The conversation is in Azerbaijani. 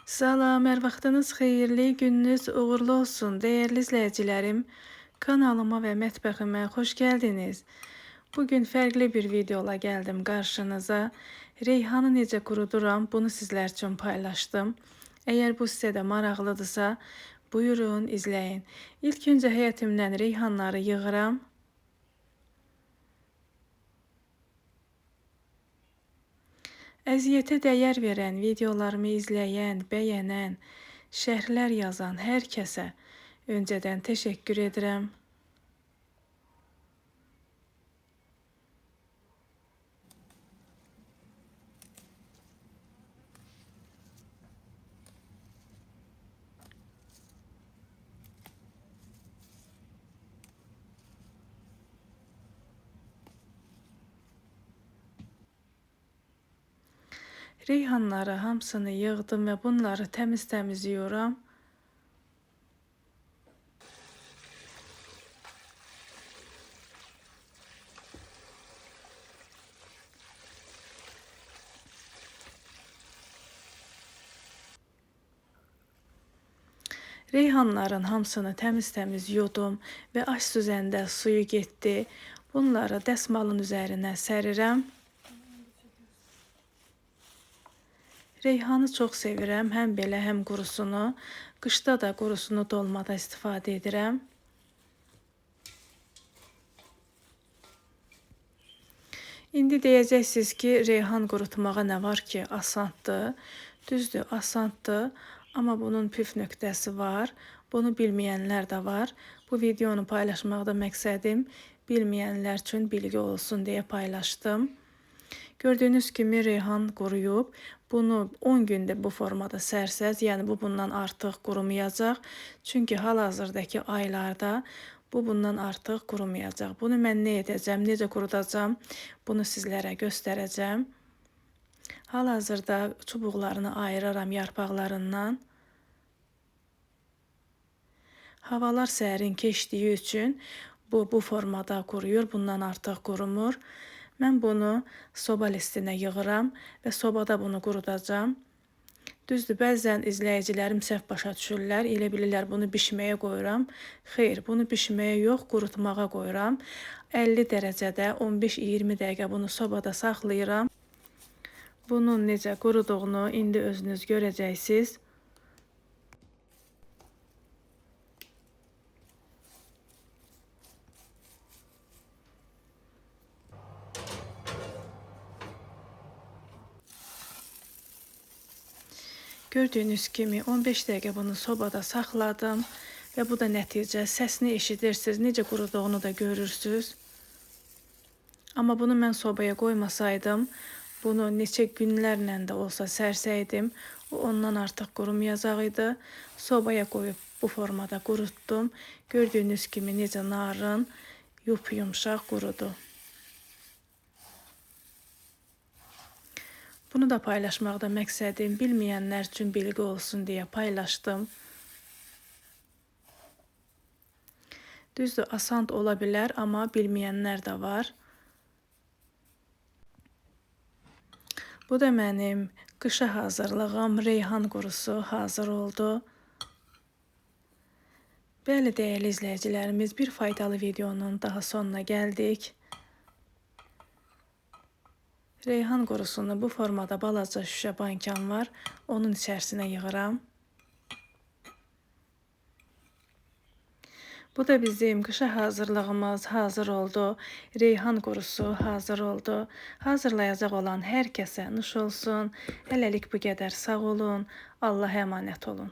Salam, hər vaxtınız xeyirli, gününüz uğurlu olsun. Dəyərli izləyicilərim, kanalıma və mətbəximə xoş gəldiniz. Bugün fərqli bir videola gəldim qarşınıza. Reyhanı necə quruduram, bunu sizlər üçün paylaşdım. Əgər bu sizə də maraqlıdırsa, buyurun, izləyin. İlk öncə həyətimdən reyhanları yığıram. Əziyyətə dəyər verən, videolarımı izləyən, bəyənən, şərhlər yazan hər kəsə öncədən təşəkkür edirəm. Reyhanları hamısını yığdım və bunları təmiz-təmiz yuyuram. Reyhanların hamısını təmiz-təmiz yudum və aş süzəndə suyu getdi. Bunları dəsmalın üzərinə sərirəm. Reyhanı çox sevirəm, həm belə, həm qurusunu. Qışda da qurusunu dolmada istifadə edirəm. İndi deyəcəksiniz ki, reyhan qurutmağa nə var ki, asandır. Düzdür, asandır, amma bunun püf nöqtəsi var. Bunu bilməyənlər də var. Bu videonu paylaşmaqda məqsədim bilməyənlər üçün bilgi olsun deyə paylaşdım. Gördüyünüz kimi reyhan quruyub. Bunu 10 gündə bu formada sərsəz, yəni bu bundan artıq qurumayacaq. Çünki hal-hazırdakı aylarda bu bundan artıq qurumayacaq. Bunu mən nə edəcəm, necə qurudacam, bunu sizlərə göstərəcəm. Hal-hazırda çubuqlarını ayıraram yarpaqlarından. Havalar sərin keçdiyi üçün bu formada quruyur, bundan artıq qurumur. Mən bunu soba listinə yığıram və sobada bunu qurudacam. Düzdür, bəzən izləyicilərim səhv başa düşürlər, elə bilirlər bunu bişməyə qoyuram. Xeyr, bunu bişməyə yox, qurutmağa qoyuram. 50 dərəcədə 15-20 dəqiqə bunu sobada saxlayıram. Bunun necə quruduğunu indi özünüz görəcəksiniz. Gördüyünüz kimi 15 dəqiqə bunu sobada saxladım və bu da nəticə. Səsini eşidirsiniz, necə quruduğunu da görürsünüz. Amma bunu mən sobaya qoymasaydım, bunu neçə günlərlə də olsa sərsəydim, o ondan artıq qurumayacaq idi. Sobaya qoyub bu formada qurutdum. Gördüyünüz kimi necə narın, yumşaq qurudu. Bunu da paylaşmaqda məqsədim bilməyənlər üçün bilgi olsun deyə paylaşdım. Düzdür, asan ola bilər, amma bilməyənlər də var. Bu da mənim qışa hazırlığım, reyhan qurusu hazır oldu. Bəli, dəyərli izləyicilərimiz, bir faydalı videonun daha sonuna gəldik. Reyhan qurusunu bu formada balaca şüşə bankam var, onun içərisinə yığıram. Bu da bizim qışa hazırlığımız hazır oldu. Reyhan qurusu hazır oldu. Hazırlayacaq olan hər kəsə nuş olsun. Hələlik bu qədər, sağ olun. Allah'a əmanət olun.